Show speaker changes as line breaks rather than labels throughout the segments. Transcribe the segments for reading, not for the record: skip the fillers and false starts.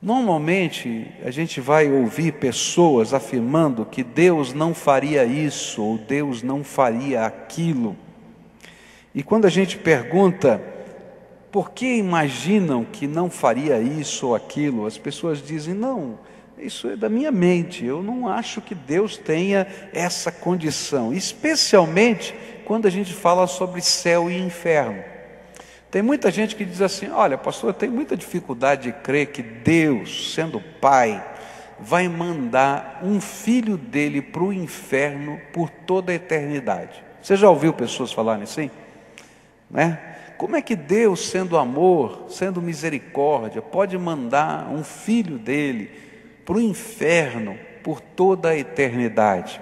Normalmente, a gente vai ouvir pessoas afirmando que Deus não faria isso, ou Deus não faria aquilo. E quando a gente pergunta, por que imaginam que não faria isso ou aquilo? As pessoas dizem, não, isso é da minha mente, eu não acho que Deus tenha essa condição. Especialmente quando a gente fala sobre céu e inferno. Tem muita gente que diz assim, olha pastor, eu tenho muita dificuldade de crer que Deus, sendo Pai, vai mandar um filho dele para o inferno por toda a eternidade. Você já ouviu pessoas falarem assim? Né? Como é que Deus, sendo amor, sendo misericórdia, pode mandar um filho dele para o inferno por toda a eternidade?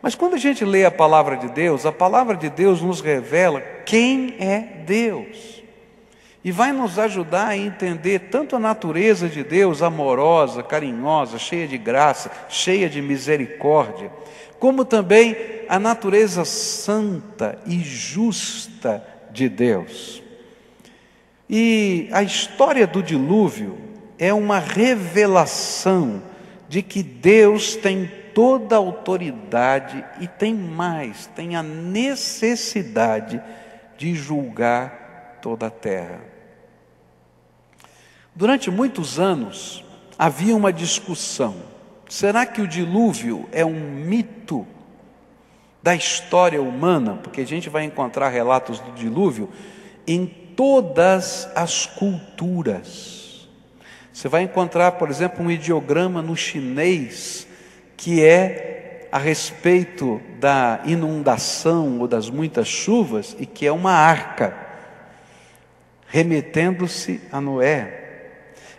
Mas quando a gente lê a palavra de Deus nos revela quem é Deus. E vai nos ajudar a entender tanto a natureza de Deus, amorosa, carinhosa, cheia de graça, cheia de misericórdia, como também a natureza santa e justa de Deus. E a história do dilúvio é uma revelação de que Deus tem toda a autoridade e tem mais, tem a necessidade de julgar toda a terra. Durante muitos anos havia uma discussão: será que o dilúvio é um mito da história humana? Porque a gente vai encontrar relatos do dilúvio em todas as culturas. Você vai encontrar, por exemplo, um ideograma no chinês que é a respeito da inundação ou das muitas chuvas, e que é uma arca, remetendo-se a Noé.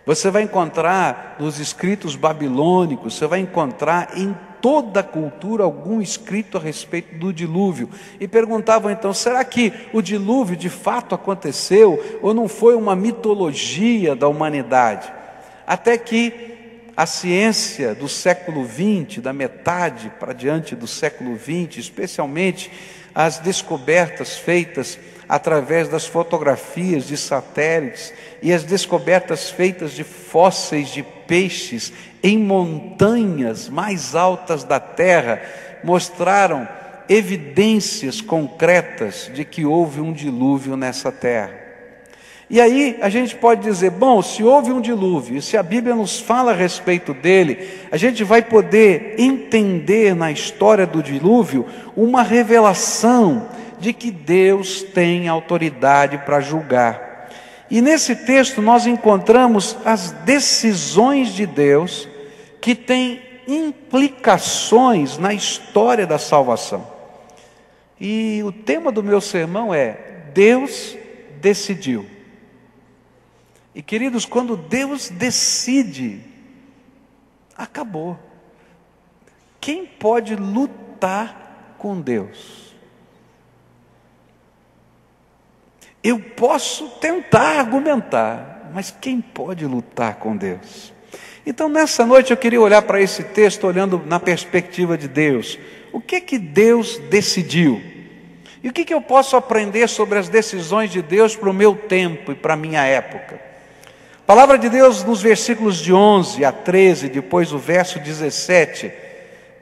Você vai encontrar nos escritos babilônicos, você vai encontrar em toda a cultura algum escrito a respeito do dilúvio. E perguntavam então, será que o dilúvio de fato aconteceu, ou não foi uma mitologia da humanidade? Até que a ciência do século XX, da metade para diante do século XX, especialmente as descobertas feitas através das fotografias de satélites e as descobertas feitas de fósseis de peixes em montanhas mais altas da Terra, mostraram evidências concretas de que houve um dilúvio nessa terra. E aí a gente pode dizer, bom, se houve um dilúvio, e se a Bíblia nos fala a respeito dele, a gente vai poder entender na história do dilúvio uma revelação de que Deus tem autoridade para julgar. E nesse texto nós encontramos as decisões de Deus que têm implicações na história da salvação. E o tema do meu sermão é: Deus decidiu. E queridos, quando Deus decide, acabou. Quem pode lutar com Deus? Eu posso tentar argumentar, mas quem pode lutar com Deus? Então nessa noite eu queria olhar para esse texto olhando na perspectiva de Deus. O que Deus decidiu? E o que eu posso aprender sobre as decisões de Deus para o meu tempo e para a minha época? A palavra de Deus nos versículos de 11 a 13, depois o verso 17,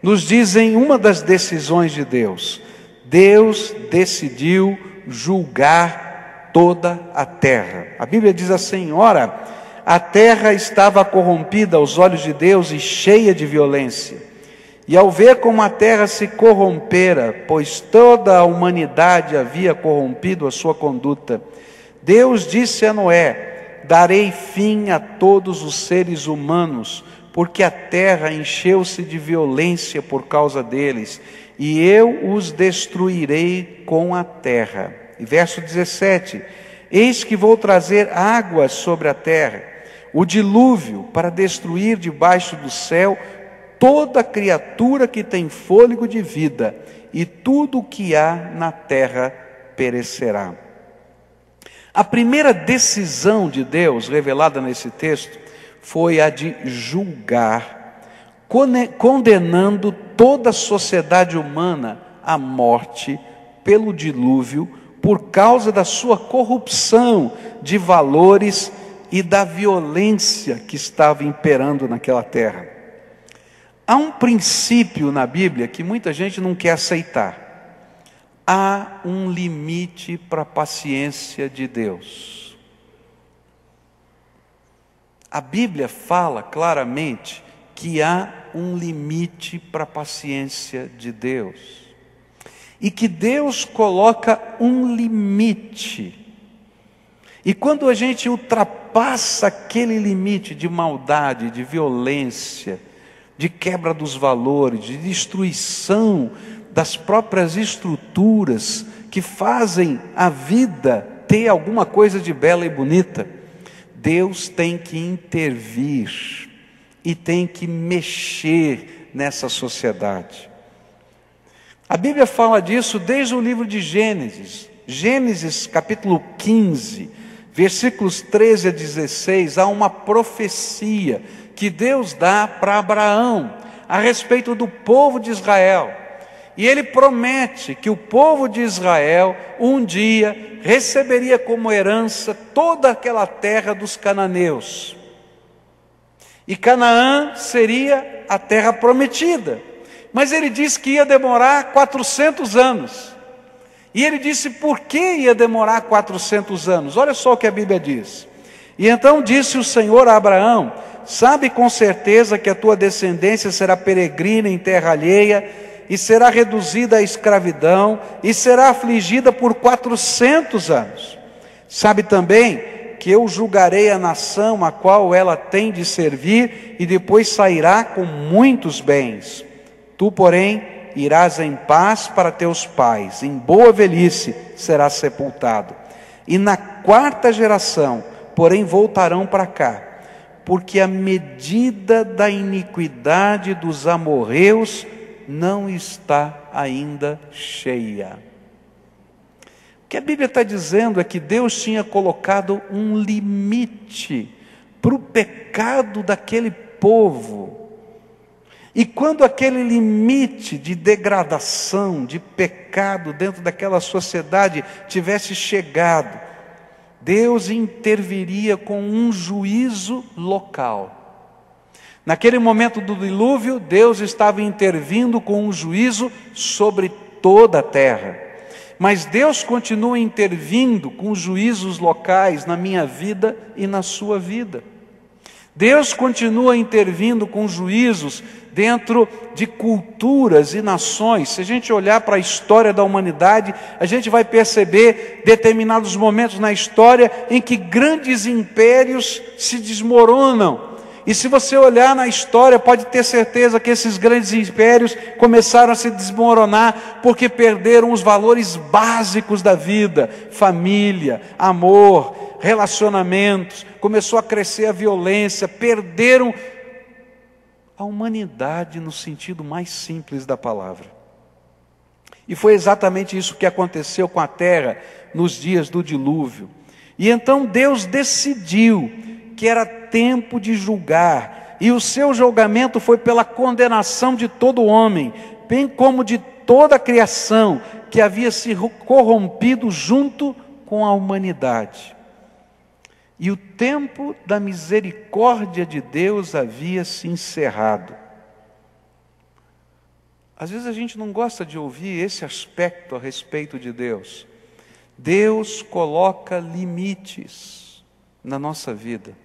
nos dizem uma das decisões de Deus. Deus decidiu julgar toda a terra. A Bíblia diz assim: ora, a terra estava corrompida aos olhos de Deus e cheia de violência. E ao ver como a terra se corrompera, pois toda a humanidade havia corrompido a sua conduta, Deus disse a Noé: darei fim a todos os seres humanos, porque a terra encheu-se de violência por causa deles, e eu os destruirei com a terra. E verso 17: eis que vou trazer águas sobre a terra, o dilúvio, para destruir debaixo do céu toda criatura que tem fôlego de vida, e tudo o que há na terra perecerá. A primeira decisão de Deus revelada nesse texto foi a de julgar, condenando toda a sociedade humana à morte pelo dilúvio, por causa da sua corrupção de valores e da violência que estava imperando naquela terra. Há um princípio na Bíblia que muita gente não quer aceitar. Há um limite para a paciência de Deus. A Bíblia fala claramente que há um limite para a paciência de Deus. E que Deus coloca um limite. E quando a gente ultrapassa aquele limite de maldade, de violência, de quebra dos valores, de destruição das próprias estruturas que fazem a vida ter alguma coisa de bela e bonita, Deus tem que intervir e tem que mexer nessa sociedade. A Bíblia fala disso desde o livro de Gênesis. Gênesis capítulo 15, versículos 13 a 16, há uma profecia que Deus dá para Abraão a respeito do povo de Israel. E ele promete que o povo de Israel um dia receberia como herança toda aquela terra dos cananeus. E Canaã seria a terra prometida. Mas ele disse que ia demorar 400 anos. E ele disse por que ia demorar 400 anos. Olha só o que a Bíblia diz. E então disse o Senhor a Abraão: sabe com certeza que a tua descendência será peregrina em terra alheia, e será reduzida à escravidão, e será afligida por 400 anos. Sabe também que eu julgarei a nação a qual ela tem de servir, e depois sairá com muitos bens. Tu, porém, irás em paz para teus pais, em boa velhice serás sepultado. E na 4ª geração, porém, voltarão para cá, porque a medida da iniquidade dos amorreus não está ainda cheia. O que a Bíblia está dizendo é que Deus tinha colocado um limite para o pecado daquele povo. E quando aquele limite de degradação, de pecado dentro daquela sociedade tivesse chegado, Deus interviria com um juízo local. Naquele momento do dilúvio, Deus estava intervindo com um juízo sobre toda a terra. Mas Deus continua intervindo com juízos locais na minha vida e na sua vida. Deus continua intervindo com juízos dentro de culturas e nações. Se a gente olhar para a história da humanidade, a gente vai perceber determinados momentos na história em que grandes impérios se desmoronam. E se você olhar na história, pode ter certeza que esses grandes impérios começaram a se desmoronar porque perderam os valores básicos da vida: família, amor, relacionamentos. Começou a crescer a violência, perderam a humanidade no sentido mais simples da palavra. E foi exatamente isso que aconteceu com a terra nos dias do dilúvio. E então Deus decidiu que era tempo de julgar, e o seu julgamento foi pela condenação de todo homem, bem como de toda a criação que havia se corrompido junto com a humanidade. E o tempo da misericórdia de Deus havia se encerrado. Às vezes a gente não gosta de ouvir esse aspecto a respeito de Deus. Deus coloca limites na nossa vida.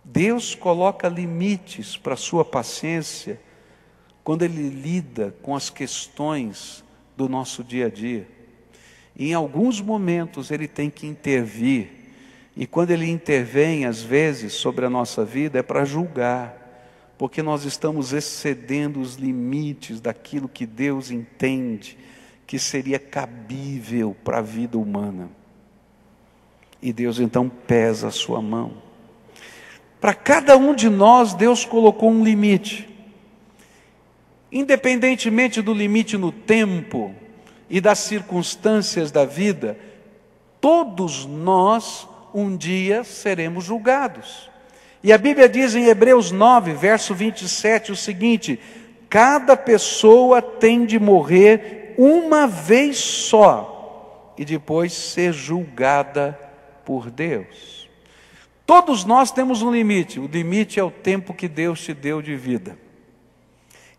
Deus coloca limites para a sua paciência quando Ele lida com as questões do nosso dia a dia. Em alguns momentos Ele tem que intervir, e quando Ele intervém, às vezes, sobre a nossa vida, é para julgar, porque nós estamos excedendo os limites daquilo que Deus entende que seria cabível para a vida humana. E Deus então pesa a sua mão. Para cada um de nós, Deus colocou um limite. Independentemente do limite no tempo e das circunstâncias da vida, todos nós um dia seremos julgados. E a Bíblia diz em Hebreus 9, verso 27, o seguinte: cada pessoa tem de morrer uma vez só, e depois ser julgada por Deus. Todos nós temos um limite. O limite é o tempo que Deus te deu de vida.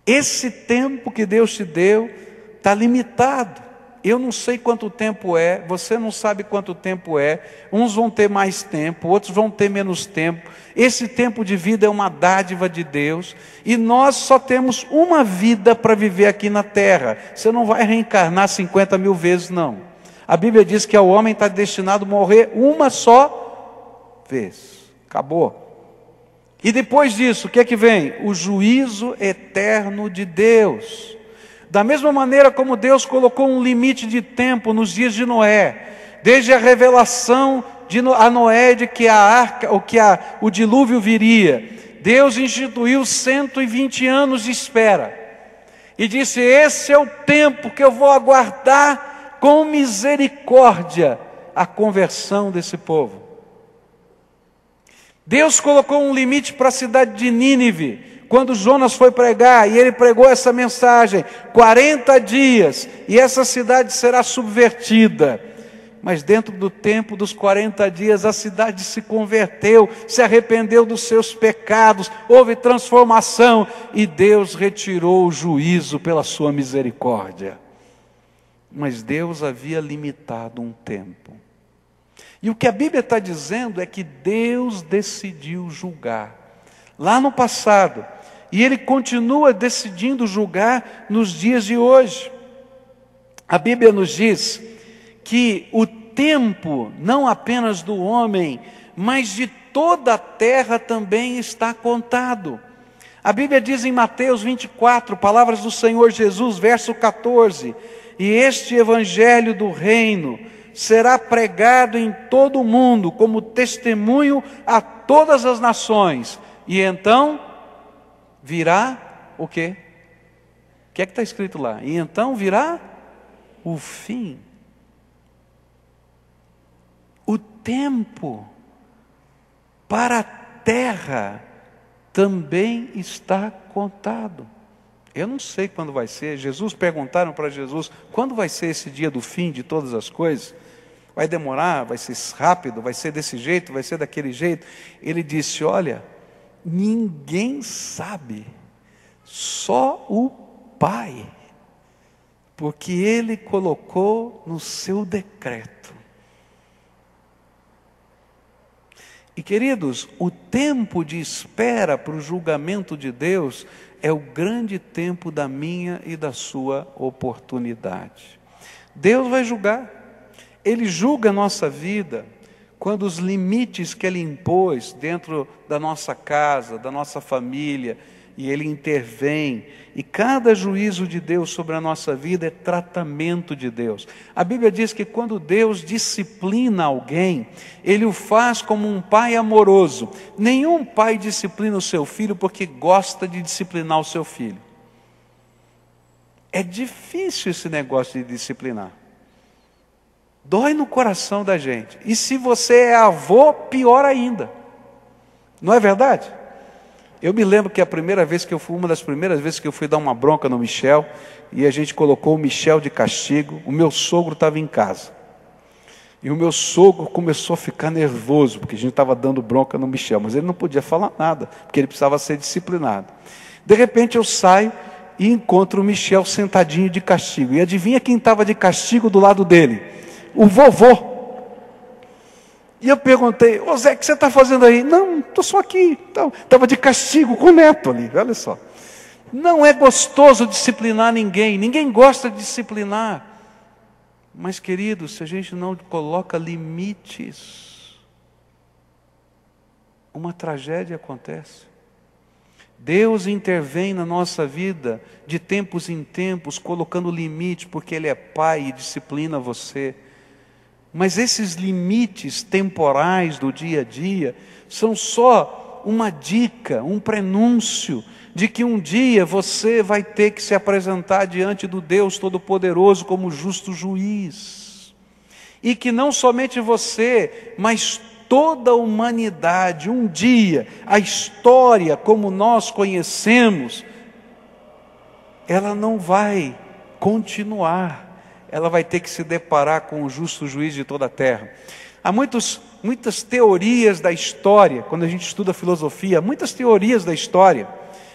Esse tempo que Deus te deu está limitado. Eu não sei quanto tempo é, você não sabe quanto tempo é. Uns vão ter mais tempo, outros vão ter menos tempo. Esse tempo de vida é uma dádiva de Deus. E nós só temos uma vida para viver aqui na terra. Você não vai reencarnar 50 mil vezes, não. A Bíblia diz que o homem está destinado a morrer uma só vez. Acabou. E depois disso, o que é que vem? O juízo eterno de Deus. Da mesma maneira como Deus colocou um limite de tempo nos dias de Noé, desde a revelação a Noé de que a arca, ou que o dilúvio viria, Deus instituiu 120 anos de espera. E disse: esse é o tempo que eu vou aguardar com misericórdia a conversão desse povo. Deus colocou um limite para a cidade de Nínive, quando Jonas foi pregar, e ele pregou essa mensagem, 40 dias, e essa cidade será subvertida. Mas dentro do tempo dos 40 dias, a cidade se converteu, se arrependeu dos seus pecados, houve transformação, e Deus retirou o juízo pela sua misericórdia. Mas Deus havia limitado um tempo. E o que a Bíblia está dizendo é que Deus decidiu julgar lá no passado, e Ele continua decidindo julgar nos dias de hoje. A Bíblia nos diz que o tempo, não apenas do homem, mas de toda a terra também está contado. A Bíblia diz em Mateus 24, palavras do Senhor Jesus, verso 14: e este evangelho do reino será pregado em todo o mundo como testemunho a todas as nações, e então virá o quê? O que é que está escrito lá? E então virá o fim. O tempo para a terra também está contado. Eu não sei quando vai ser. Perguntaram para Jesus: quando vai ser esse dia do fim de todas as coisas? Vai demorar? Vai ser rápido? Vai ser desse jeito? Vai ser daquele jeito? Ele disse: olha, ninguém sabe, só o Pai, porque Ele colocou no seu decreto. E queridos, o tempo de espera para o julgamento de Deus é o grande tempo da minha e da sua oportunidade. Deus vai julgar. Ele julga a nossa vida quando os limites que Ele impôs dentro da nossa casa, da nossa família, e Ele intervém. E cada juízo de Deus sobre a nossa vida é tratamento de Deus. A Bíblia diz que quando Deus disciplina alguém, Ele o faz como um pai amoroso. Nenhum pai disciplina o seu filho porque gosta de disciplinar o seu filho. É difícil esse negócio de disciplinar. Dói no coração da gente. E se você é avô, pior ainda. Não é verdade? Eu me lembro que uma das primeiras vezes que eu fui dar uma bronca no Michel, e a gente colocou o Michel de castigo, o meu sogro estava em casa. E o meu sogro começou a ficar nervoso, porque a gente estava dando bronca no Michel, mas ele não podia falar nada, porque ele precisava ser disciplinado. De repente eu saio e encontro o Michel sentadinho de castigo. E adivinha quem estava de castigo do lado dele? O vovô. E eu perguntei: ô Zé, o que você está fazendo aí? Não, estou só aqui. Estava de castigo com o neto ali, olha só. Não é gostoso disciplinar ninguém, ninguém gosta de disciplinar. Mas queridos, se a gente não coloca limites, uma tragédia acontece. Deus intervém na nossa vida de tempos em tempos, colocando limite, porque Ele é Pai e disciplina você. Mas esses limites temporais do dia a dia são só uma dica, um prenúncio de que um dia você vai ter que se apresentar diante do Deus Todo-Poderoso como justo juiz. E que não somente você, mas toda a humanidade, um dia, a história como nós conhecemos, ela não vai continuar. Ela vai ter que se deparar com o justo juiz de toda a terra. Há muitos muitas teorias da história, quando a gente estuda filosofia, muitas teorias da história.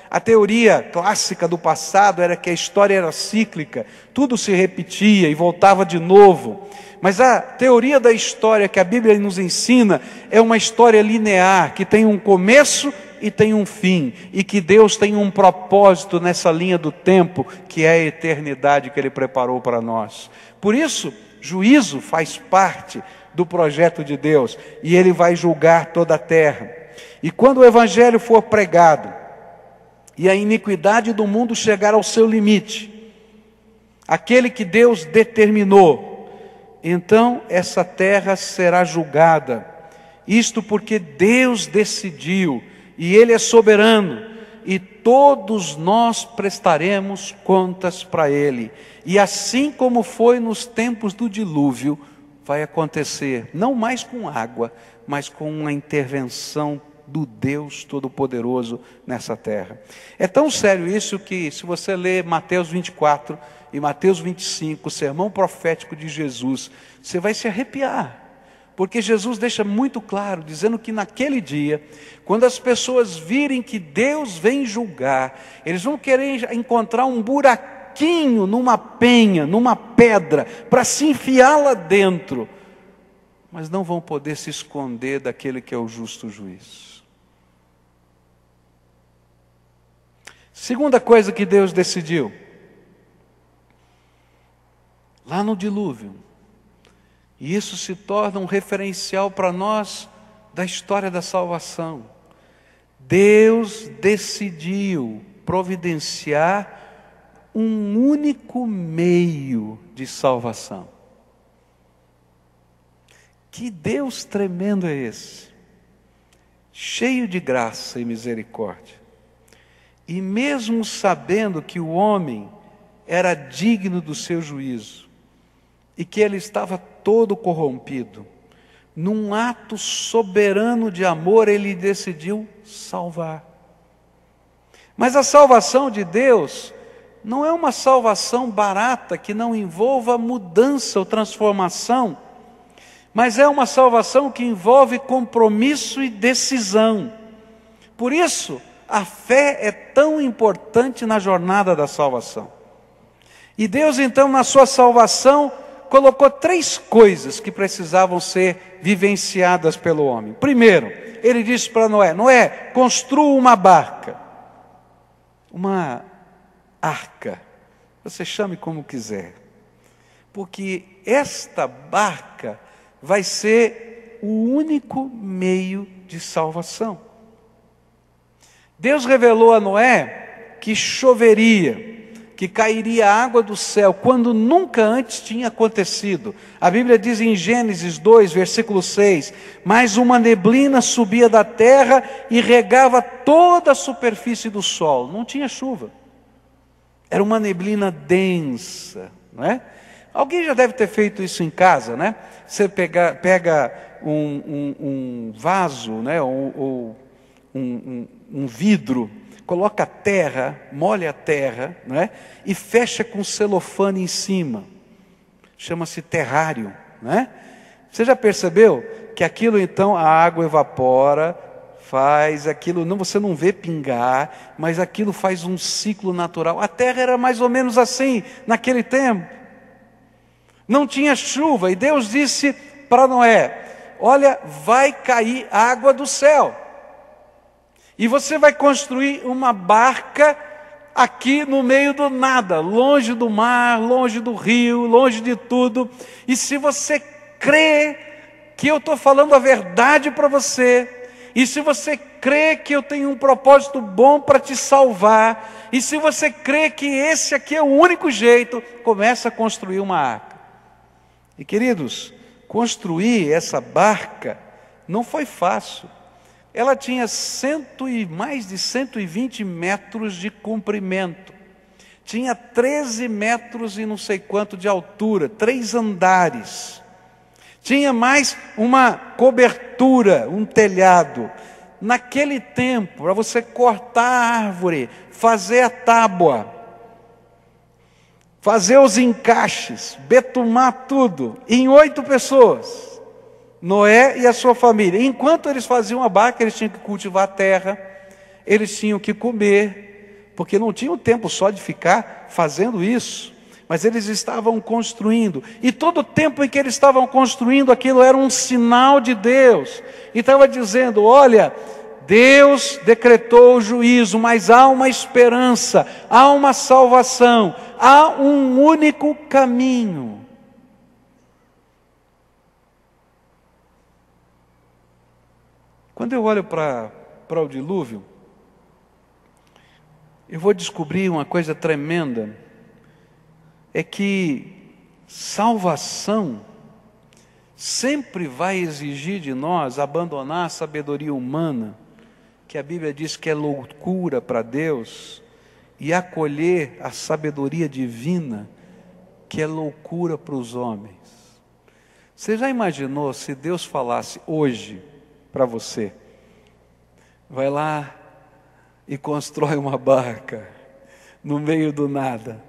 A teoria clássica do passado era que a história era cíclica, tudo se repetia e voltava de novo. Mas a teoria da história que a Bíblia nos ensina é uma história linear, que tem um começo e tem um fim, e que Deus tem um propósito nessa linha do tempo, que é a eternidade que Ele preparou para nós. Por isso, juízo faz parte do projeto de Deus, e Ele vai julgar toda a terra. E quando o Evangelho for pregado, e a iniquidade do mundo chegar ao seu limite, aquele que Deus determinou, então essa terra será julgada. Isto porque Deus decidiu, e Ele é soberano, e todos nós prestaremos contas para Ele. E assim como foi nos tempos do dilúvio, vai acontecer, não mais com água, mas com uma intervenção do Deus Todo-Poderoso nessa terra. É tão sério isso que, se você ler Mateus 24 e Mateus 25, o sermão profético de Jesus, você vai se arrepiar, porque Jesus deixa muito claro, dizendo que naquele dia, quando as pessoas virem que Deus vem julgar, eles vão querer encontrar um buraquinho numa penha, numa pedra, para se enfiar lá dentro, mas não vão poder se esconder daquele que é o justo juiz. Segunda coisa que Deus decidiu, lá no dilúvio, e isso se torna um referencial para nós da história da salvação. Deus decidiu providenciar um único meio de salvação. Que Deus tremendo é esse? Cheio de graça e misericórdia. E mesmo sabendo que o homem era digno do seu juízo, e que ele estava todo corrompido, num ato soberano de amor, ele decidiu salvar. Mas a salvação de Deus não é uma salvação barata, que não envolva mudança ou transformação, mas é uma salvação que envolve compromisso e decisão. Por isso, a fé é tão importante na jornada da salvação. E Deus, então, na sua salvação, colocou 3 coisas que precisavam ser vivenciadas pelo homem. Primeiro, Ele disse para Noé: Noé, construa uma barca, uma arca, você chame como quiser, porque esta barca vai ser o único meio de salvação. Deus revelou a Noé que choveria, que cairia água do céu, quando nunca antes tinha acontecido. A Bíblia diz em Gênesis 2, versículo 6, mas uma neblina subia da terra e regava toda a superfície do solo. Não tinha chuva. Era uma neblina densa, não é? Alguém já deve ter feito isso em casa, né? Você pega um vaso, né? Ou um vidro, coloca a terra, molha a terra, né? E fecha com celofane em cima. Chama-se terrário, né? Você já percebeu que aquilo, então, a água evapora, faz aquilo, não, você não vê pingar, mas aquilo faz um ciclo natural. A terra era mais ou menos assim naquele tempo. Não tinha chuva, e Deus disse para Noé: olha, vai cair água do céu, e você vai construir uma barca aqui no meio do nada, longe do mar, longe do rio, longe de tudo. E se você crê que eu estou falando a verdade para você, e se você crê que eu tenho um propósito bom para te salvar, e se você crê que esse aqui é o único jeito, começa a construir uma arca. E queridos, construir essa barca não foi fácil. Ela tinha mais de 120 metros de comprimento. Tinha 13 metros e não sei quanto de altura, 3 andares. Tinha mais uma cobertura, um telhado. Naquele tempo, para você cortar a árvore, fazer a tábua, fazer os encaixes, betumar tudo, em 8 pessoas. Noé e a sua família. Enquanto eles faziam a barca, eles tinham que cultivar a terra, eles tinham que comer, porque não tinham tempo só de ficar fazendo isso, mas eles estavam construindo, e todo o tempo em que eles estavam construindo, aquilo era um sinal de Deus, e estava dizendo: olha, Deus decretou o juízo, mas há uma esperança, há uma salvação, há um único caminho. Quando eu olho para o dilúvio, eu vou descobrir uma coisa tremenda, é que salvação sempre vai exigir de nós abandonar a sabedoria humana, que a Bíblia diz que é loucura para Deus, e acolher a sabedoria divina, que é loucura para os homens. Você já imaginou se Deus falasse hoje para você: vai lá e constrói uma barca no meio do nada?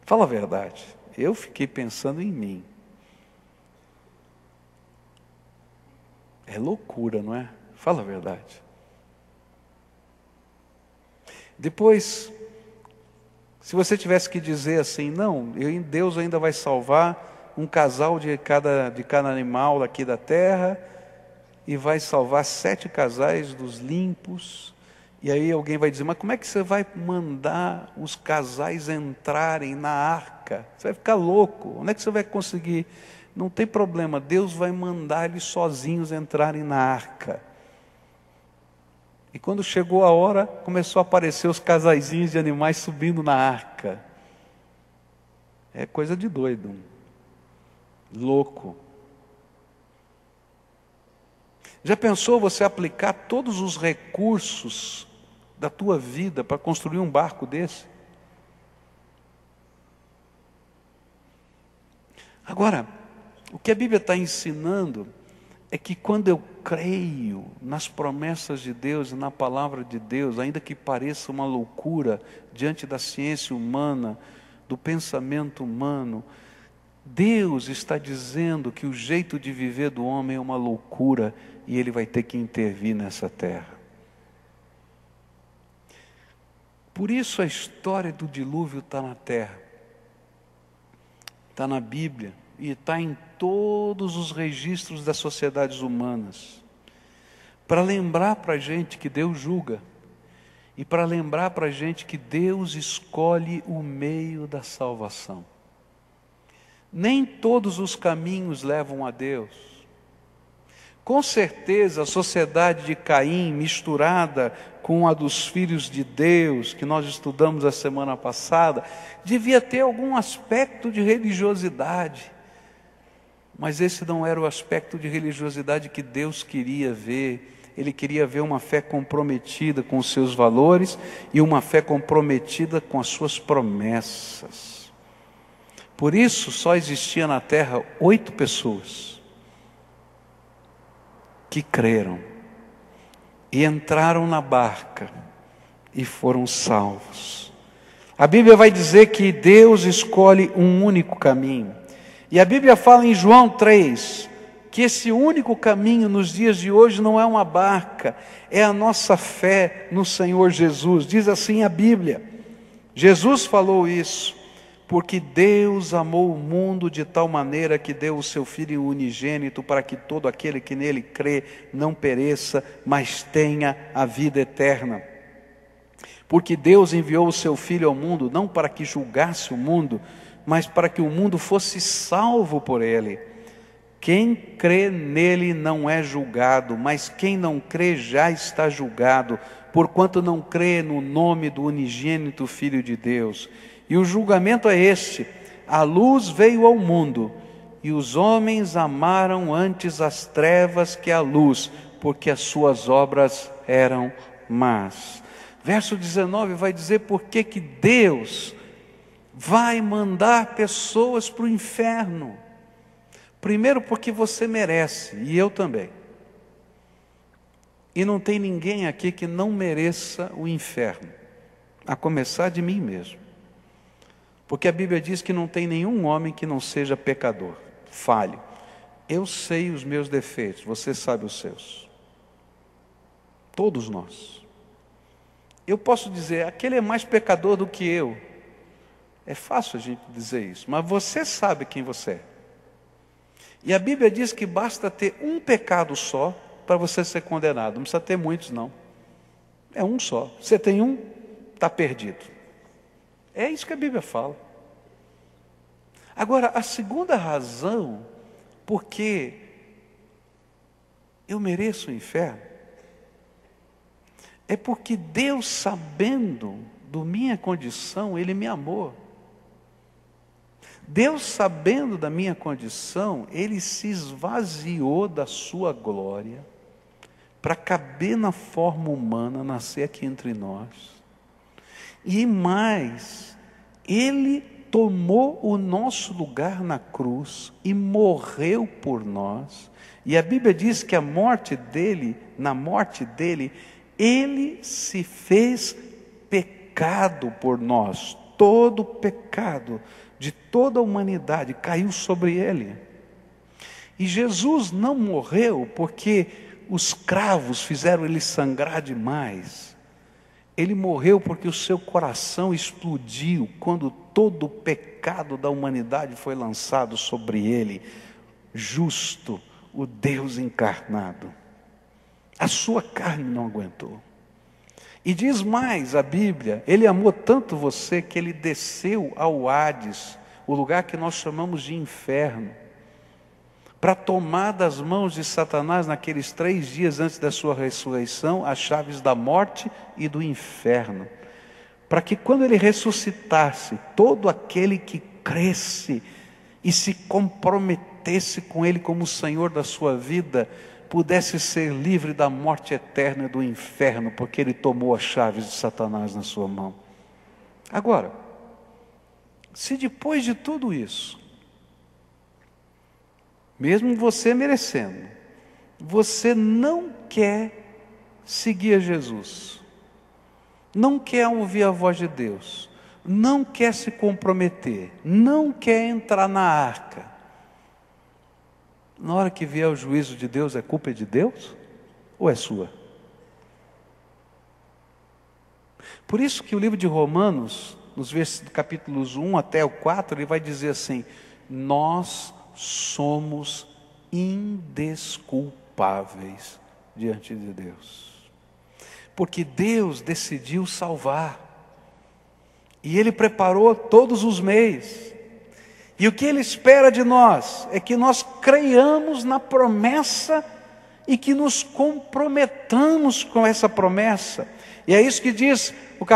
Fala a verdade, eu fiquei pensando em mim. É loucura, não é? Fala a verdade. Depois, se você tivesse que dizer assim: não, Deus ainda vai salvar um casal de cada animal aqui da terra, e vai salvar 7 casais dos limpos, e aí alguém vai dizer: mas como é que você vai mandar os casais entrarem na arca? Você vai ficar louco, onde é que você vai conseguir? Não tem problema, Deus vai mandar eles sozinhos entrarem na arca. E quando chegou a hora, começou a aparecer os casaizinhos de animais subindo na arca. É coisa de doido, louco. Já pensou você aplicar todos os recursos da tua vida para construir um barco desse? Agora, o que a Bíblia está ensinando é que quando eu creio nas promessas de Deus e na palavra de Deus, ainda que pareça uma loucura diante da ciência humana, do pensamento humano, Deus está dizendo que o jeito de viver do homem é uma loucura e Ele vai ter que intervir nessa terra. Por isso a história do dilúvio está na terra, está na Bíblia e está em todos os registros das sociedades humanas, para lembrar para a gente que Deus julga e para lembrar para a gente que Deus escolhe o meio da salvação. Nem todos os caminhos levam a Deus. Com certeza a sociedade de Caim, misturada com a dos filhos de Deus, que nós estudamos a semana passada, devia ter algum aspecto de religiosidade. Mas esse não era o aspecto de religiosidade que Deus queria ver. Ele queria ver uma fé comprometida com os seus valores e uma fé comprometida com as suas promessas. Por isso só existia na terra 8 pessoas que creram e entraram na barca e foram salvos. A Bíblia vai dizer que Deus escolhe um único caminho. E a Bíblia fala em João 3, que esse único caminho nos dias de hoje não é uma barca, é a nossa fé no Senhor Jesus. Diz assim a Bíblia, Jesus falou isso: porque Deus amou o mundo de tal maneira que deu o seu Filho unigênito, para que todo aquele que nele crê não pereça, mas tenha a vida eterna. Porque Deus enviou o seu Filho ao mundo, não para que julgasse o mundo, mas para que o mundo fosse salvo por ele. Quem crê nele não é julgado, mas quem não crê já está julgado, porquanto não crê no nome do unigênito Filho de Deus. E o julgamento é este: a luz veio ao mundo, e os homens amaram antes as trevas que a luz, porque as suas obras eram más. Verso 19 vai dizer por que Deus vai mandar pessoas para o inferno. Primeiro, porque você merece, e eu também. E não tem ninguém aqui que não mereça o inferno, a começar de mim mesmo. Porque a Bíblia diz que não tem nenhum homem que não seja pecador. falho. Eu sei os meus defeitos, você sabe os seus. Todos nós. Eu posso dizer, aquele é mais pecador do que eu. É fácil a gente dizer isso, mas você sabe quem você é. E a Bíblia diz que basta ter um pecado só para você ser condenado. Não precisa ter muitos, não. É um só. Você tem um, está perdido. É isso que a Bíblia fala. Agora, a segunda razão porque eu mereço o inferno é porque Deus, sabendo da minha condição, Ele me amou. Deus, sabendo da minha condição, Ele se esvaziou da sua glória para caber na forma humana, nascer aqui entre nós. E mais, Ele tomou o nosso lugar na cruz e morreu por nós. E a Bíblia diz que na morte dele, Ele se fez pecado por nós. Todo o pecado de toda a humanidade caiu sobre Ele. E Jesus não morreu porque os cravos fizeram Ele sangrar demais. Ele morreu porque o seu coração explodiu quando todo o pecado da humanidade foi lançado sobre Ele. Justo, o Deus encarnado. A sua carne não aguentou. E diz mais a Bíblia, Ele amou tanto você que Ele desceu ao Hades, o lugar que nós chamamos de inferno, para tomar das mãos de Satanás naqueles 3 dias antes da sua ressurreição, as chaves da morte e do inferno. Para que quando Ele ressuscitasse, todo aquele que cresce e se comprometesse com Ele como o Senhor da sua vida, pudesse ser livre da morte eterna e do inferno, porque Ele tomou as chaves de Satanás na sua mão. Agora, se depois de tudo isso, mesmo você merecendo, você não quer seguir a Jesus, não quer ouvir a voz de Deus, não quer se comprometer, não quer entrar na arca, na hora que vier o juízo de Deus, é culpa de Deus ou é sua? Por isso que o livro de Romanos, nos capítulos 1 até o 4, ele vai dizer assim: nós somos indesculpáveis diante de Deus, porque Deus decidiu salvar, e Ele preparou todos os meios. E o que Ele espera de nós é que nós creiamos na promessa e que nos comprometamos com essa promessa. E é isso que diz o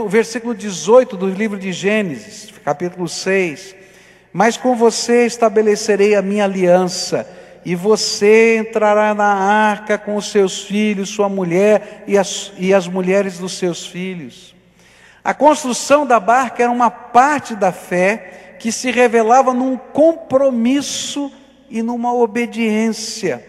versículo 18 do livro de Gênesis, capítulo 6. Mas com você estabelecerei a minha aliança, e você entrará na arca com os seus filhos, sua mulher e as mulheres dos seus filhos. A construção da barca era uma parte da fé que se revelava num compromisso e numa obediência.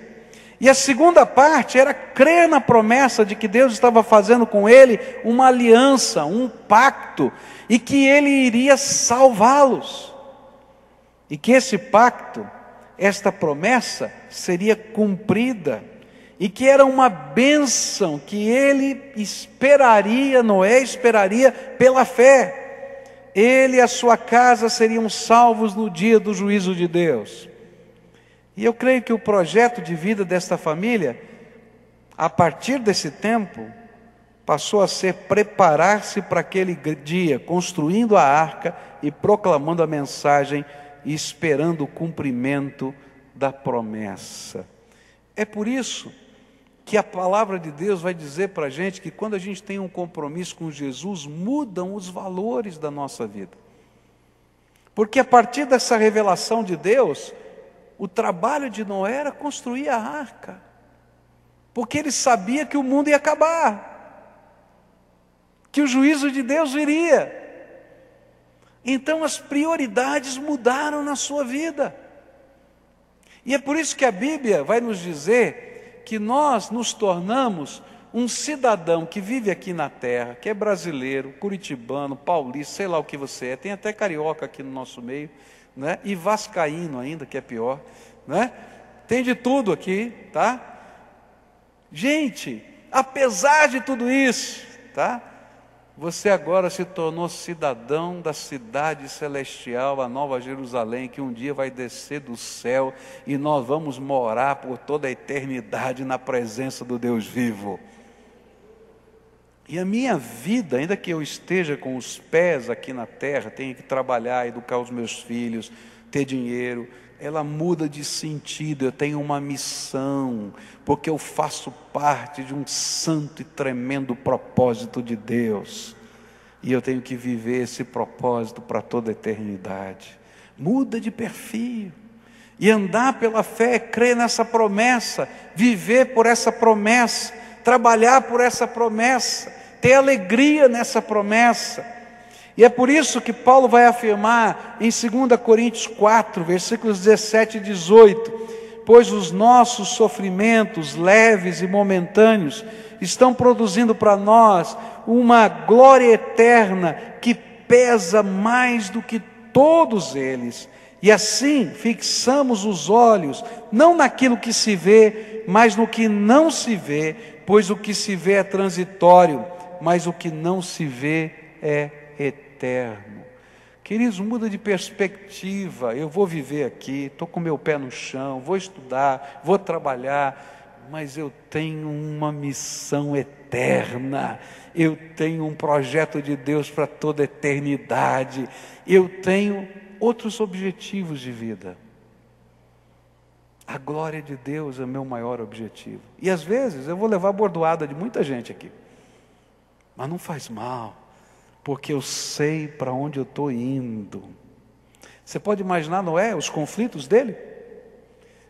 E a segunda parte era crer na promessa de que Deus estava fazendo com ele uma aliança, um pacto, e que Ele iria salvá-los. E que esse pacto, esta promessa, seria cumprida, e que era uma bênção que Noé esperaria pela fé. Ele e a sua casa seriam salvos no dia do juízo de Deus. E eu creio que o projeto de vida desta família, a partir desse tempo, passou a ser preparar-se para aquele dia, construindo a arca e proclamando a mensagem e esperando o cumprimento da promessa. É por isso que a palavra de Deus vai dizer para a gente que quando a gente tem um compromisso com Jesus, mudam os valores da nossa vida. Porque a partir dessa revelação de Deus, o trabalho de Noé era construir a arca. Porque ele sabia que o mundo ia acabar, que o juízo de Deus viria. Então as prioridades mudaram na sua vida. E é por isso que a Bíblia vai nos dizer que nós nos tornamos um cidadão que vive aqui na terra, que é brasileiro, curitibano, paulista, sei lá o que você é, tem até carioca aqui no nosso meio, né? E vascaíno ainda, que é pior, né? Tem de tudo aqui, tá? Gente, apesar de tudo isso, tá? Você agora se tornou cidadão da cidade celestial, a Nova Jerusalém, que um dia vai descer do céu e nós vamos morar por toda a eternidade na presença do Deus vivo. E a minha vida, ainda que eu esteja com os pés aqui na terra, tenha que trabalhar, educar os meus filhos, ter dinheiro, ela muda de sentido. Eu tenho uma missão, porque eu faço parte de um santo e tremendo propósito de Deus, e eu tenho que viver esse propósito para toda a eternidade. Muda de perfil, e andar pela fé, crer nessa promessa, viver por essa promessa, trabalhar por essa promessa, ter alegria nessa promessa. E é por isso que Paulo vai afirmar em 2 Coríntios 4, versículos 17 e 18: pois os nossos sofrimentos leves e momentâneos estão produzindo para nós uma glória eterna que pesa mais do que todos eles. E assim fixamos os olhos, não naquilo que se vê, mas no que não se vê, pois o que se vê é transitório, mas o que não se vê é eterno. Queridos, muda de perspectiva. Eu vou viver aqui, estou com meu pé no chão, vou estudar, vou trabalhar, mas eu tenho uma missão eterna, eu tenho um projeto de Deus para toda a eternidade, eu tenho outros objetivos de vida. A glória de Deus é o meu maior objetivo. E às vezes eu vou levar a bordoada de muita gente aqui, mas não faz mal, porque eu sei para onde eu estou indo. Você pode imaginar Noé, os conflitos dele?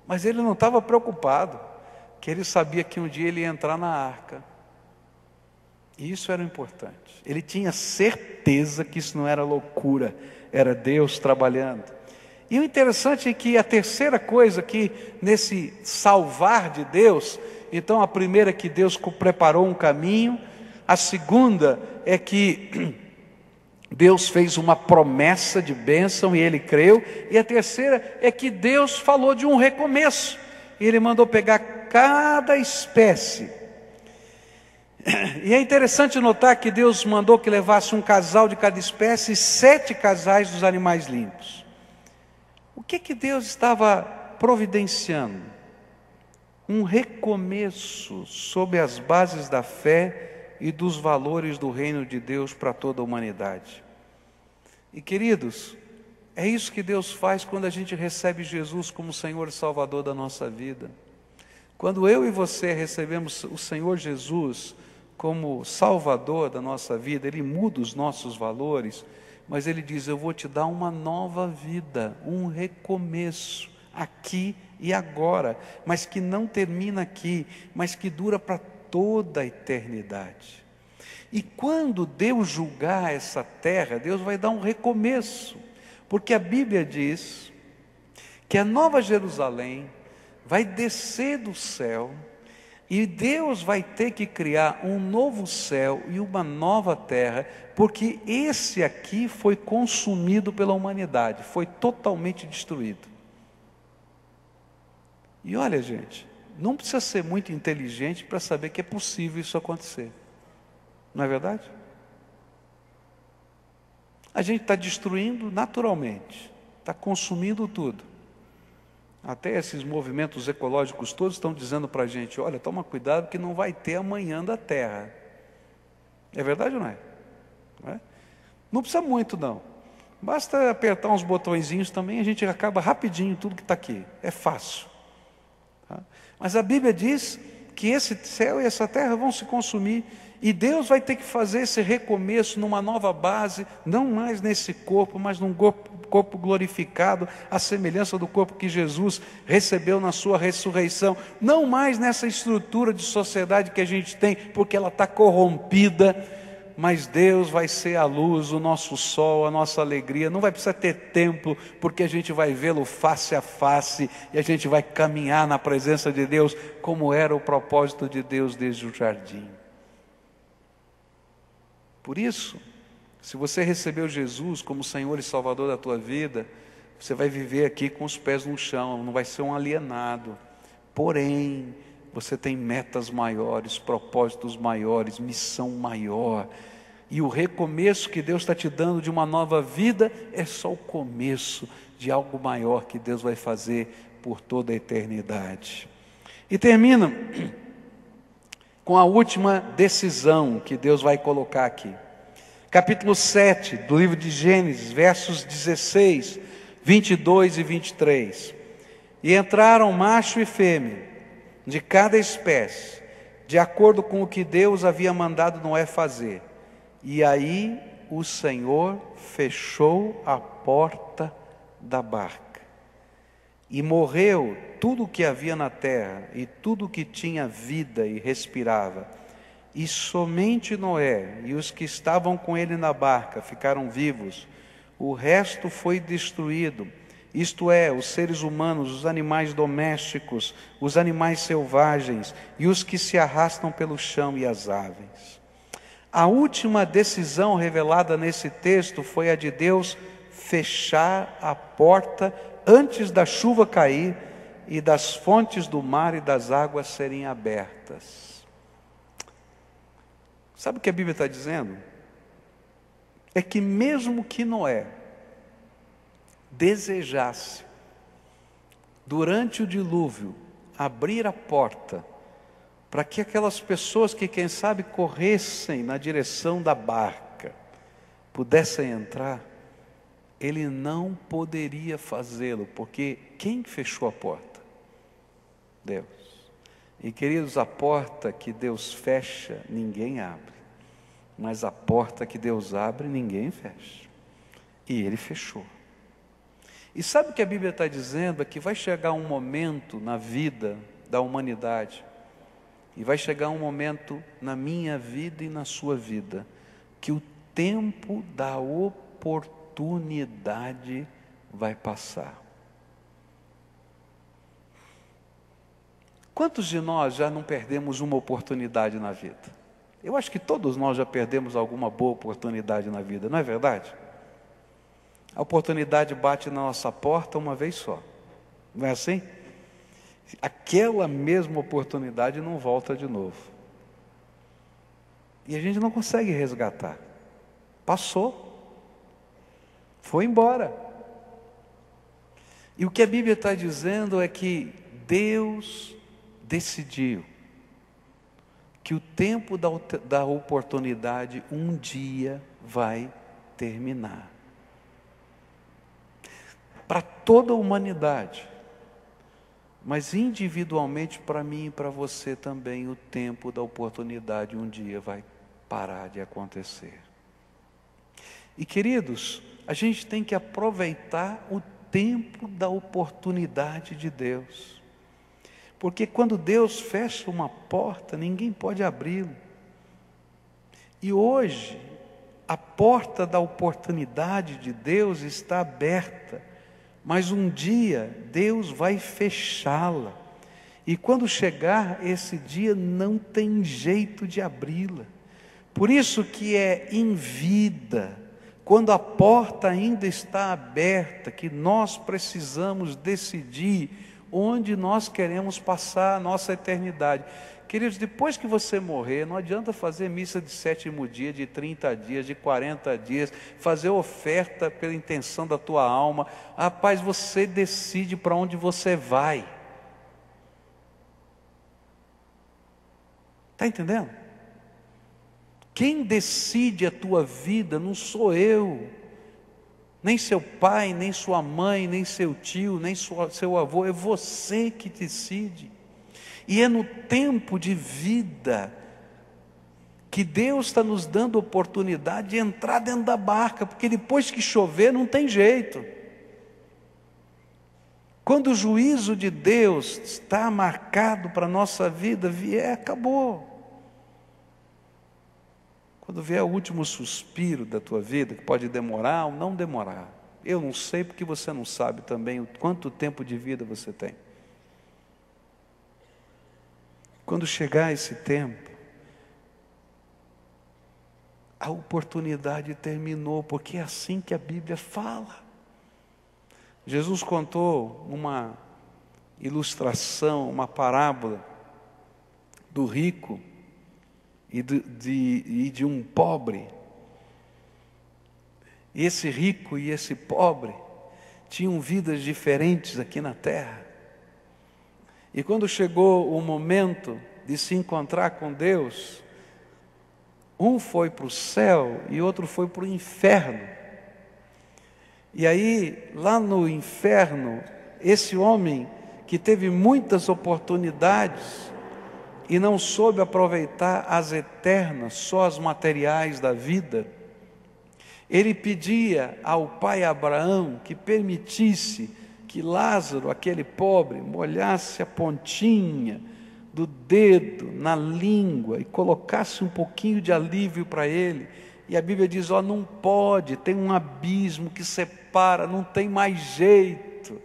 Mas ele não estava preocupado, que ele sabia que um dia ele ia entrar na arca. E isso era importante. Ele tinha certeza que isso não era loucura, era Deus trabalhando. E o interessante é que a terceira coisa aqui, nesse salvar de Deus, então a primeira é que Deus preparou um caminho, a segunda é que Deus fez uma promessa de bênção e ele creu, e a terceira é que Deus falou de um recomeço. Ele mandou pegar cada espécie. E é interessante notar que Deus mandou que levasse um casal de cada espécie e 7 casais dos animais limpos. O que Deus estava providenciando? Um recomeço sob as bases da fé e dos valores do reino de Deus para toda a humanidade. E queridos, é isso que Deus faz quando a gente recebe Jesus como Senhor e Salvador da nossa vida. Quando eu e você recebemos o Senhor Jesus como Salvador da nossa vida, Ele muda os nossos valores, mas Ele diz: eu vou te dar uma nova vida, um recomeço, aqui e agora, mas que não termina aqui, mas que dura para toda a eternidade. E quando Deus julgar essa terra, Deus vai dar um recomeço, porque a Bíblia diz que a Nova Jerusalém vai descer do céu, e Deus vai ter que criar um novo céu e uma nova terra, porque esse aqui foi consumido pela humanidade, foi totalmente destruído. E olha, gente, não precisa ser muito inteligente para saber que é possível isso acontecer, não é verdade? A gente está destruindo naturalmente, está consumindo tudo. Até esses movimentos ecológicos todos estão dizendo para a gente: olha, toma cuidado que não vai ter amanhã da terra. É verdade ou não é? Não é? Não precisa muito não, basta apertar uns botõezinhos também, a gente acaba rapidinho tudo que está aqui, é fácil, tá? Mas a Bíblia diz que esse céu e essa terra vão se consumir, e Deus vai ter que fazer esse recomeço numa nova base, não mais nesse corpo, mas num corpo glorificado, à semelhança do corpo que Jesus recebeu na sua ressurreição, não mais nessa estrutura de sociedade que a gente tem, porque ela está corrompida, mas Deus vai ser a luz, o nosso sol, a nossa alegria. Não vai precisar ter templo, porque a gente vai vê-lo face a face, e a gente vai caminhar na presença de Deus, como era o propósito de Deus desde o jardim. Por isso, se você recebeu Jesus como Senhor e Salvador da tua vida, Você vai viver aqui com os pés no chão, não vai ser um alienado. Porém, você tem metas maiores, propósitos maiores, missão maior. E o recomeço que Deus está te dando de uma nova vida é só o começo de algo maior que Deus vai fazer por toda a eternidade. E termina com a última decisão que Deus vai colocar aqui. Capítulo 7 do livro de Gênesis, versos 16, 22 e 23. E entraram macho e fêmea, de cada espécie, de acordo com o que Deus havia mandado Noé fazer. E aí o Senhor fechou a porta da barca. E morreu tudo o que havia na terra, e tudo o que tinha vida e respirava. E somente Noé e os que estavam com ele na barca ficaram vivos. O resto foi destruído, isto é, os seres humanos, os animais domésticos, os animais selvagens e os que se arrastam pelo chão e as aves. A última decisão revelada nesse texto foi a de Deus fechar a porta antes da chuva cair e das fontes do mar e das águas serem abertas. Sabe o que a Bíblia está dizendo? É que mesmo que Noé desejasse, durante o dilúvio, abrir a porta para que aquelas pessoas que, quem sabe, corressem na direção da barca, pudessem entrar, ele não poderia fazê-lo, porque quem fechou a porta? Deus. E queridos, a porta que Deus fecha, ninguém abre, mas a porta que Deus abre, ninguém fecha, e Ele fechou. E sabe o que a Bíblia está dizendo? É que vai chegar um momento na vida da humanidade, e vai chegar um momento na minha vida e na sua vida, que o tempo da oportunidade vai passar. Quantos de nós já não perdemos uma oportunidade na vida? Eu acho que todos nós já perdemos alguma boa oportunidade na vida, não é verdade? A oportunidade bate na nossa porta uma vez só, não é assim? Aquela mesma oportunidade não volta de novo. E a gente não consegue resgatar. Passou. Foi embora. E o que a Bíblia está dizendo é que Deus decidiu que o tempo da oportunidade um dia vai terminar. Para toda a humanidade. Mas individualmente para mim e para você também o tempo da oportunidade um dia vai parar de acontecer. E queridos, a gente tem que aproveitar o tempo da oportunidade de Deus. Porque quando Deus fecha uma porta, ninguém pode abri-la. E hoje, a porta da oportunidade de Deus está aberta. Mas um dia Deus vai fechá-la. E quando chegar esse dia, não tem jeito de abri-la. Por isso que é em vida, quando a porta ainda está aberta, que nós precisamos decidir onde nós queremos passar a nossa eternidade. Queridos, depois que você morrer, não adianta fazer missa de 7º dia, de 30 dias, de 40 dias, fazer oferta pela intenção da tua alma. Rapaz, você decide para onde você vai. Está entendendo? Quem decide a tua vida não sou eu, nem seu pai, nem sua mãe, nem seu tio, nem seu avô, é você que decide. E é no tempo de vida que Deus está nos dando oportunidade de entrar dentro da barca, porque depois que chover não tem jeito. Quando o juízo de Deus está marcado para a nossa vida, vier, acabou. Quando vier o último suspiro da tua vida, que pode demorar ou não demorar, eu não sei porque você não sabe também o quanto tempo de vida você tem. Quando chegar esse tempo, a oportunidade terminou, porque é assim que a Bíblia fala. Jesus contou uma ilustração, uma parábola do rico e de um pobre. Esse rico e esse pobre tinham vidas diferentes aqui na terra. E quando chegou o momento de se encontrar com Deus, um foi para o céu e outro foi para o inferno. E aí, lá no inferno, esse homem que teve muitas oportunidades e não soube aproveitar as eternas, só as materiais da vida, ele pedia ao pai Abraão que permitisse que Lázaro, aquele pobre, molhasse a pontinha do dedo na língua e colocasse um pouquinho de alívio para ele. E a Bíblia diz, não pode, tem um abismo que separa, não tem mais jeito.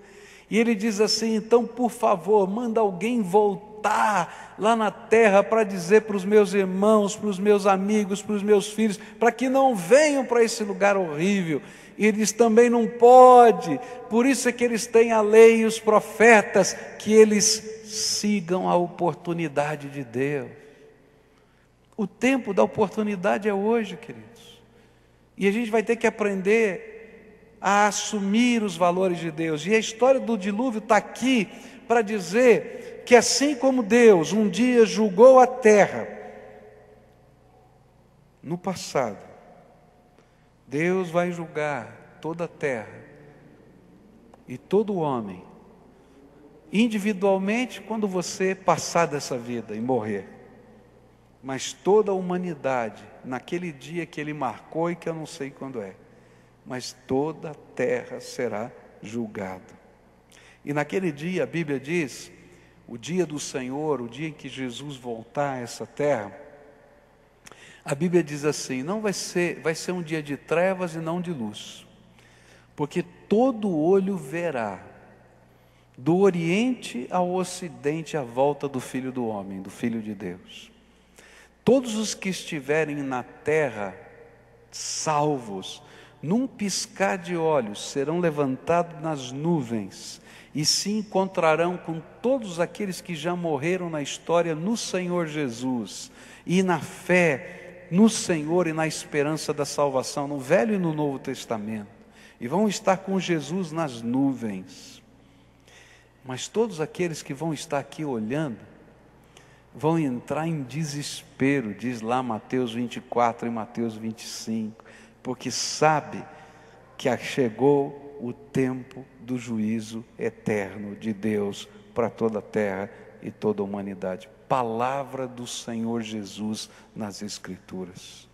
E ele diz assim, então por favor, manda alguém voltar lá na terra para dizer para os meus irmãos, para os meus amigos, para os meus filhos, para que não venham para esse lugar horrível. E ele diz, também não pode, por isso é que eles têm a lei e os profetas, que eles sigam a oportunidade de Deus. O tempo da oportunidade é hoje, queridos. E a gente vai ter que aprender a assumir os valores de Deus. E a história do dilúvio está aqui para dizer que assim como Deus um dia julgou a terra, no passado, Deus vai julgar toda a terra e todo homem, individualmente, quando você passar dessa vida e morrer. Mas toda a humanidade, naquele dia que Ele marcou e que eu não sei quando é, mas toda a terra será julgada. E naquele dia, a Bíblia diz, o dia do Senhor, o dia em que Jesus voltar a essa terra, a Bíblia diz assim, não vai ser um dia de trevas e não de luz, porque todo olho verá, do Oriente ao Ocidente, a volta do Filho do Homem, do Filho de Deus. Todos os que estiverem na terra, salvos, num piscar de olhos, serão levantados nas nuvens, e se encontrarão com todos aqueles que já morreram na história no Senhor Jesus, e na fé no Senhor e na esperança da salvação, no Velho e no Novo Testamento, e vão estar com Jesus nas nuvens. Mas todos aqueles que vão estar aqui olhando, vão entrar em desespero, diz lá Mateus 24 e Mateus 25, porque sabe que chegou o tempo do juízo eterno de Deus para toda a terra e toda a humanidade. Palavra do Senhor Jesus nas Escrituras.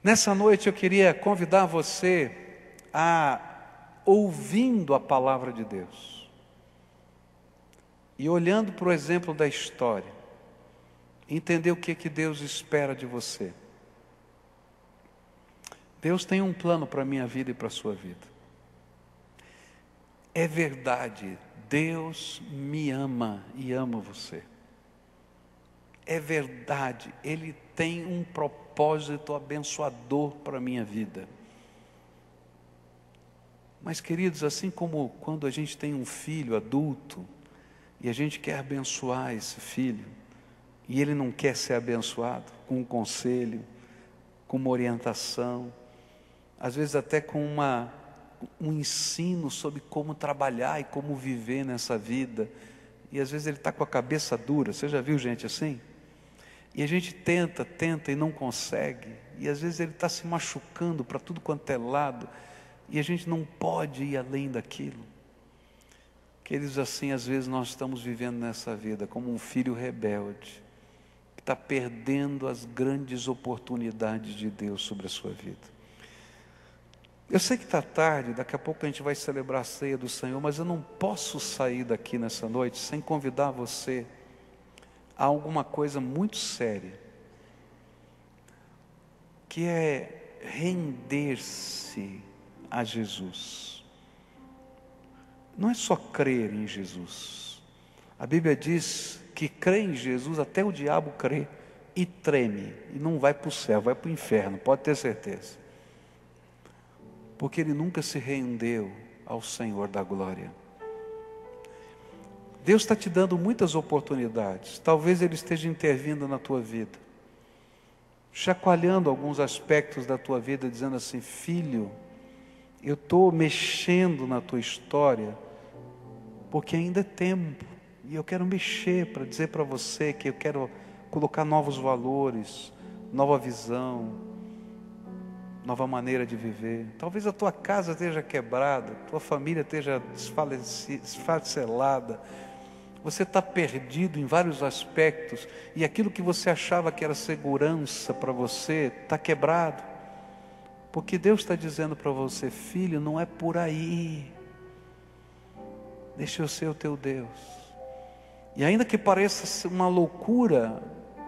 Nessa noite eu queria convidar você a, ouvindo a palavra de Deus e olhando para o exemplo da história, entender o que Deus espera de você. Deus tem um plano para a minha vida e para a sua vida. É verdade, Deus me ama e ama você. É verdade, Ele tem um propósito abençoador para a minha vida. Mas, queridos, assim como quando a gente tem um filho adulto, e a gente quer abençoar esse filho, e ele não quer ser abençoado, com um conselho, com uma orientação, às vezes até com um ensino sobre como trabalhar e como viver nessa vida, e às vezes ele está com a cabeça dura. Você já viu gente assim? E a gente tenta e não consegue, e às vezes ele está se machucando para tudo quanto é lado, e a gente não pode ir além daquilo. Queridos, assim, às vezes nós estamos vivendo nessa vida como um filho rebelde, que está perdendo as grandes oportunidades de Deus sobre a sua vida. Eu sei que está tarde, daqui a pouco a gente vai celebrar a ceia do Senhor, mas eu não posso sair daqui nessa noite sem convidar você a alguma coisa muito séria, que é render-se a Jesus. Não é só crer em Jesus. A Bíblia diz que crê em Jesus, até o diabo crê e treme, e não vai para o céu, vai para o inferno, pode ter certeza. Porque ele nunca se rendeu ao Senhor da glória. Deus está te dando muitas oportunidades. Talvez Ele esteja intervindo na tua vida, chacoalhando alguns aspectos da tua vida, dizendo assim: filho, eu estou mexendo na tua história, porque ainda é tempo, e eu quero mexer para dizer para você que eu quero colocar novos valores, nova visão, nova maneira de viver. Talvez a tua casa esteja quebrada, tua família esteja esfacelada, você está perdido em vários aspectos, e aquilo que você achava que era segurança para você, está quebrado. Porque Deus está dizendo para você: filho, não é por aí. Deixa eu ser o teu Deus. E ainda que pareça ser uma loucura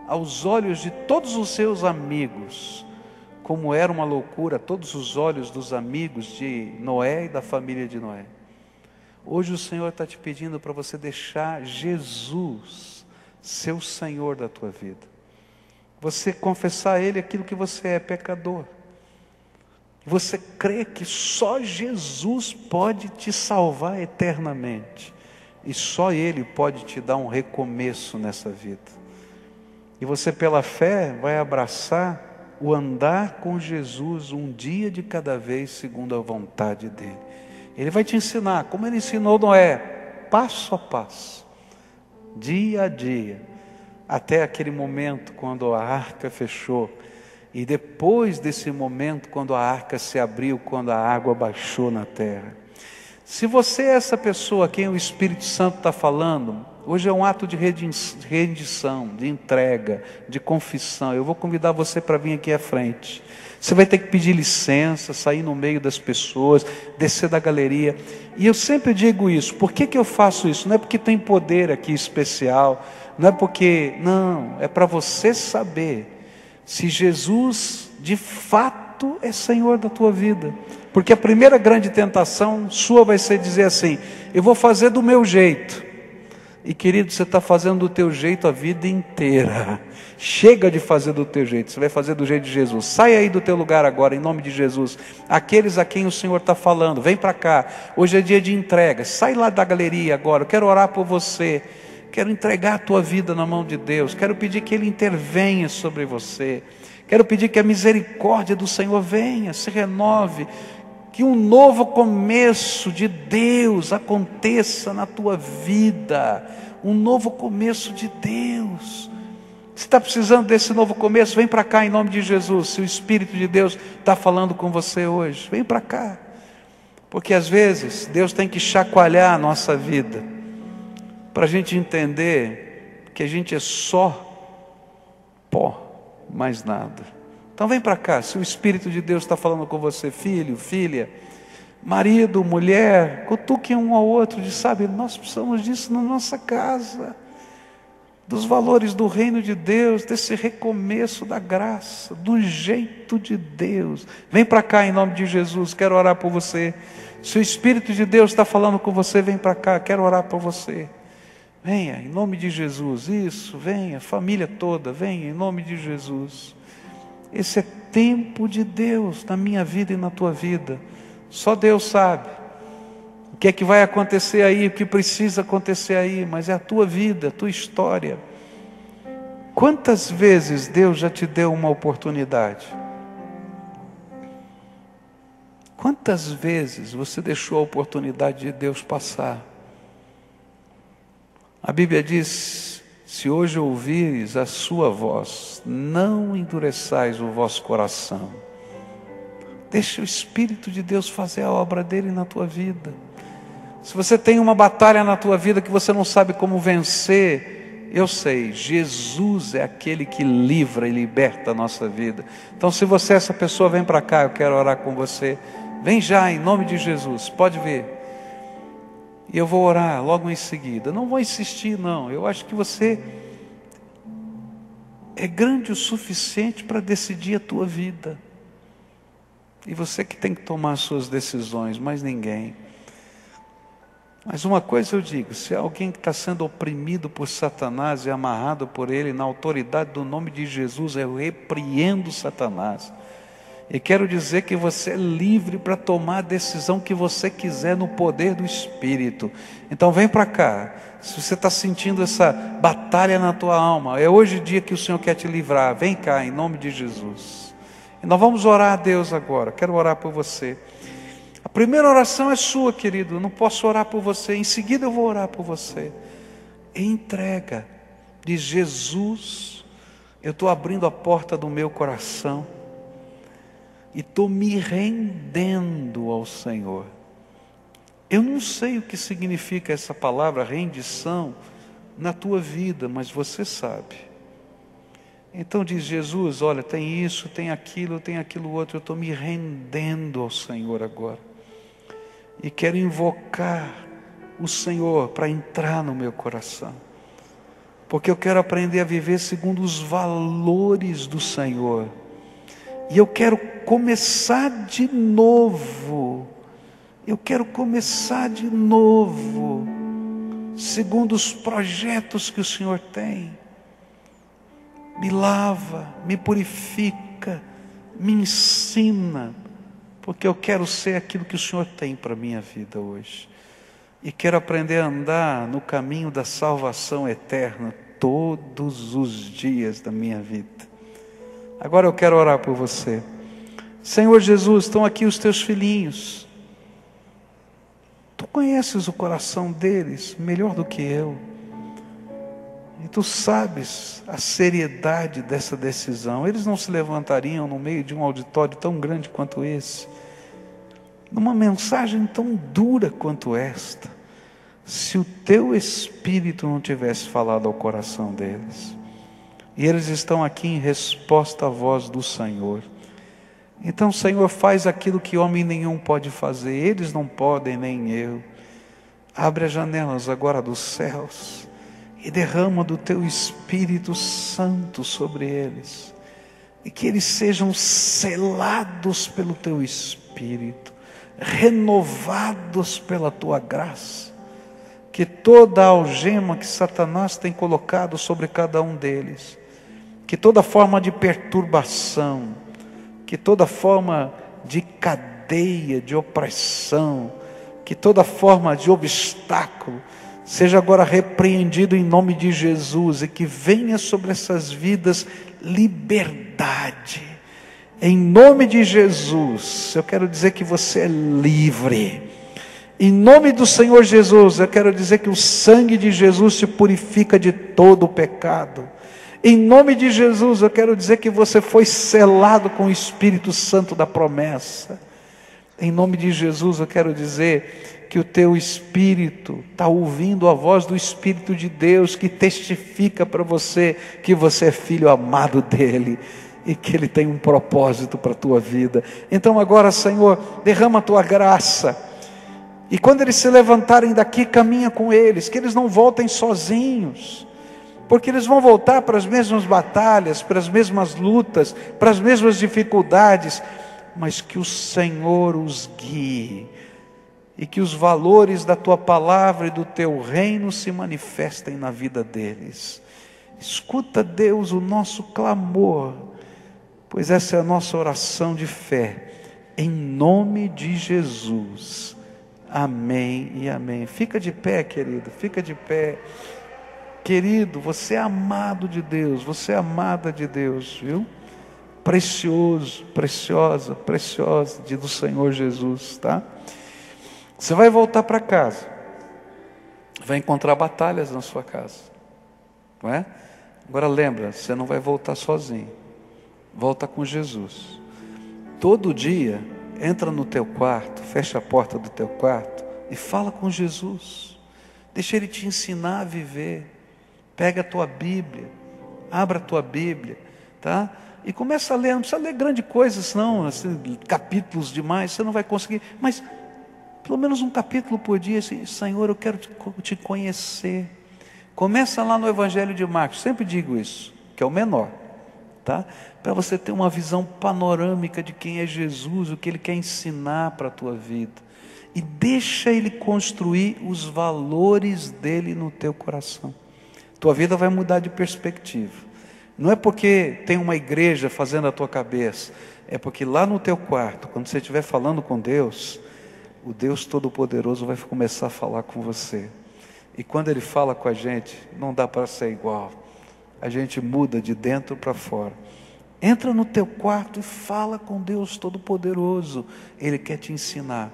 aos olhos de todos os seus amigos, como era uma loucura a todos os olhos dos amigos de Noé e da família de Noé, hoje o Senhor está te pedindo para você deixar Jesus ser o Senhor da tua vida. Você confessar a Ele aquilo que você é, pecador. Você crê que só Jesus pode te salvar eternamente. E só Ele pode te dar um recomeço nessa vida. E você, pela fé, vai abraçar o andar com Jesus um dia de cada vez, segundo a vontade dEle. Ele vai te ensinar, como Ele ensinou Noé, passo a passo, dia a dia, até aquele momento quando a arca fechou. E depois desse momento, quando a arca se abriu, quando a água baixou na terra. Se você é essa pessoa a quem o Espírito Santo está falando, hoje é um ato de rendição, de entrega, de confissão. Eu vou convidar você para vir aqui à frente. Você vai ter que pedir licença, sair no meio das pessoas, descer da galeria. E eu sempre digo isso. Por que eu faço isso? Não é porque tem poder aqui especial, não é porque... Não, é para você saber se Jesus de fato é Senhor da tua vida. Porque a primeira grande tentação sua vai ser dizer assim: eu vou fazer do meu jeito. E querido, você está fazendo do teu jeito a vida inteira. Chega de fazer do teu jeito, você vai fazer do jeito de Jesus. Sai aí do teu lugar agora, em nome de Jesus. Aqueles a quem o Senhor está falando, vem para cá. Hoje é dia de entrega. Sai lá da galeria agora, eu quero orar por você. Quero entregar a tua vida na mão de Deus. Quero pedir que Ele intervenha sobre você. Quero pedir que a misericórdia do Senhor venha, se renove. Que um novo começo de Deus aconteça na tua vida. Um novo começo de Deus. Se está precisando desse novo começo, vem para cá em nome de Jesus. Se o Espírito de Deus está falando com você hoje, vem para cá. Porque às vezes Deus tem que chacoalhar a nossa vida, para a gente entender que a gente é só pó, mais nada. Então vem para cá, se o Espírito de Deus está falando com você, filho, filha, marido, mulher, cutuque um ao outro, de sabe, nós precisamos disso na nossa casa, dos valores do reino de Deus, desse recomeço da graça, do jeito de Deus. Vem para cá em nome de Jesus, quero orar por você. Se o Espírito de Deus está falando com você, vem para cá, quero orar por você. Venha, em nome de Jesus, isso, venha, família toda, venha, em nome de Jesus. Esse é tempo de Deus na minha vida e na tua vida. Só Deus sabe o que é que vai acontecer aí, o que precisa acontecer aí, mas é a tua vida, a tua história. Quantas vezes Deus já te deu uma oportunidade? Quantas vezes você deixou a oportunidade de Deus passar? A Bíblia diz: se hoje ouvires a sua voz, não endureçais o vosso coração. Deixa o Espírito de Deus fazer a obra dele na tua vida. Se você tem uma batalha na tua vida que você não sabe como vencer, eu sei, Jesus é aquele que livra e liberta a nossa vida. Então se você é essa pessoa, vem para cá, eu quero orar com você. Vem já, em nome de Jesus, pode vir. E eu vou orar logo em seguida. Não vou insistir não, eu acho que você é grande o suficiente para decidir a tua vida. E você que tem que tomar as suas decisões, mais ninguém. Mas uma coisa eu digo: se alguém que está sendo oprimido por Satanás e amarrado por ele, na autoridade do nome de Jesus, eu repreendo Satanás. E quero dizer que você é livre para tomar a decisão que você quiser no poder do Espírito. Então vem para cá. Se você está sentindo essa batalha na tua alma, é hoje o dia que o Senhor quer te livrar. Vem cá, em nome de Jesus. E nós vamos orar a Deus agora. Quero orar por você. A primeira oração é sua, querido. Eu não posso orar por você. Em seguida eu vou orar por você. Entrega. Diz: Jesus, eu estou abrindo a porta do meu coração e estou me rendendo ao Senhor. Eu não sei o que significa essa palavra rendição na tua vida, mas você sabe. Então diz: Jesus, olha, tem isso, tem aquilo outro, eu estou me rendendo ao Senhor agora. E quero invocar o Senhor para entrar no meu coração. Porque eu quero aprender a viver segundo os valores do Senhor. E eu quero começar de novo. Eu quero começar de novo, segundo os projetos que o Senhor tem. Me lava, me purifica, me ensina, porque eu quero ser aquilo que o Senhor tem para a minha vida hoje. E quero aprender a andar no caminho da salvação eterna todos os dias da minha vida. Agora eu quero orar por você. Senhor Jesus, estão aqui os teus filhinhos. Tu conheces o coração deles melhor do que eu. E tu sabes a seriedade dessa decisão. Eles não se levantariam no meio de um auditório tão grande quanto esse, numa mensagem tão dura quanto esta, se o teu Espírito não tivesse falado ao coração deles. E eles estão aqui em resposta à voz do Senhor. Então, Senhor, faz aquilo que homem nenhum pode fazer. Eles não podem, nem eu. Abre as janelas agora dos céus e derrama do teu Espírito Santo sobre eles. E que eles sejam selados pelo teu Espírito, renovados pela tua graça. Que toda a algema que Satanás tem colocado sobre cada um deles, que toda forma de perturbação, que toda forma de cadeia, de opressão, que toda forma de obstáculo, seja agora repreendido em nome de Jesus, e que venha sobre essas vidas liberdade. Em nome de Jesus, eu quero dizer que você é livre. Em nome do Senhor Jesus, eu quero dizer que o sangue de Jesus te purifica de todo o pecado. Em nome de Jesus, eu quero dizer que você foi selado com o Espírito Santo da promessa. Em nome de Jesus, eu quero dizer que o teu Espírito está ouvindo a voz do Espírito de Deus, que testifica para você que você é filho amado dEle, e que Ele tem um propósito para a tua vida. Então agora, Senhor, derrama a tua graça. E quando eles se levantarem daqui, caminha com eles, que eles não voltem sozinhos, porque eles vão voltar para as mesmas batalhas, para as mesmas lutas, para as mesmas dificuldades, mas que o Senhor os guie, e que os valores da tua palavra e do teu reino se manifestem na vida deles. Escuta, Deus, o nosso clamor, pois essa é a nossa oração de fé, em nome de Jesus. Amém e amém. Fica de pé, querido, fica de pé. Querido, você é amado de Deus, você é amada de Deus, viu? Precioso, preciosa, preciosa do Senhor Jesus, tá? Você vai voltar para casa, vai encontrar batalhas na sua casa, não é? Agora lembra, você não vai voltar sozinho, volta com Jesus. Todo dia, entra no teu quarto, fecha a porta do teu quarto e fala com Jesus. Deixa Ele te ensinar a viver. Pega a tua Bíblia, abra a tua Bíblia, tá? E começa a ler, não precisa ler grande coisa, senão, assim, capítulos demais, você não vai conseguir, mas pelo menos um capítulo por dia, assim, Senhor, eu quero te conhecer. Começa lá no Evangelho de Marcos, sempre digo isso, que é o menor, tá? Para você ter uma visão panorâmica de quem é Jesus, o que Ele quer ensinar para a tua vida. E deixa Ele construir os valores dEle no teu coração. Tua vida vai mudar de perspectiva. Não é porque tem uma igreja fazendo a tua cabeça, é porque lá no teu quarto, quando você estiver falando com Deus, o Deus Todo-Poderoso vai começar a falar com você. E quando Ele fala com a gente, não dá para ser igual. A gente muda de dentro para fora. Entra no teu quarto e fala com Deus Todo-Poderoso. Ele quer te ensinar.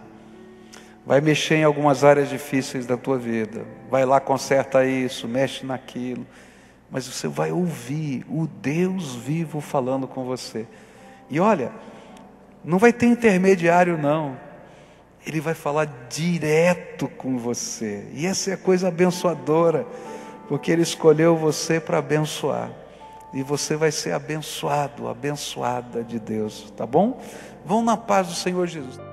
Vai mexer em algumas áreas difíceis da tua vida. Vai lá, conserta isso, mexe naquilo. Mas você vai ouvir o Deus vivo falando com você. E olha, não vai ter intermediário não. Ele vai falar direto com você. E essa é a coisa abençoadora. Porque Ele escolheu você para abençoar. E você vai ser abençoado, abençoada de Deus. Tá bom? Vão na paz do Senhor Jesus.